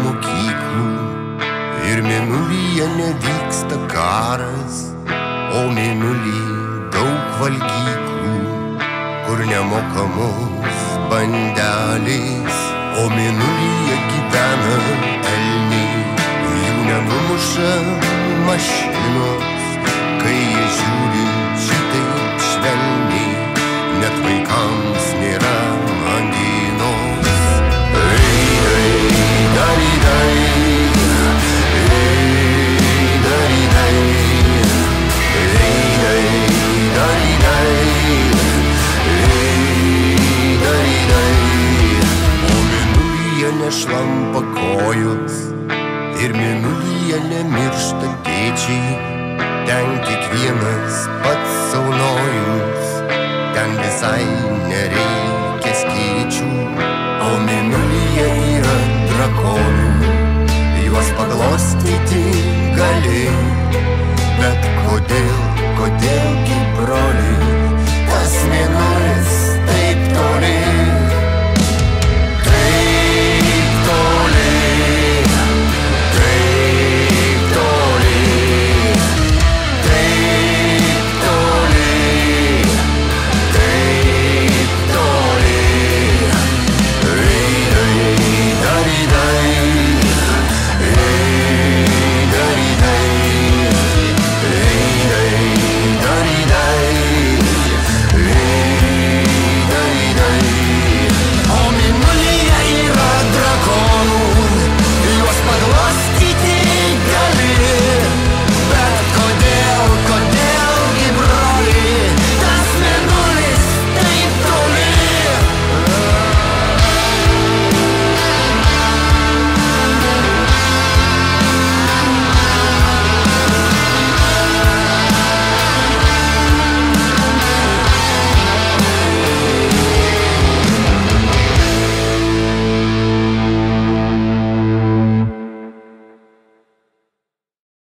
mokyklų ir mėnulyje nevyksta karas, o mėnuly daug valgyklų, kur nemokamos bandelės, o mėnulyje gyvena elniai, jų nenumuša mašinos, kai jie žiūri šitaip švelniai, net vaikams nėra anginos. O mėnulyje nešlampa kojos ir mėnulyje nemiršta tėčiai, ten kiekvienas pats saunojus, ten visai nereikia skėčių, o mėnulyje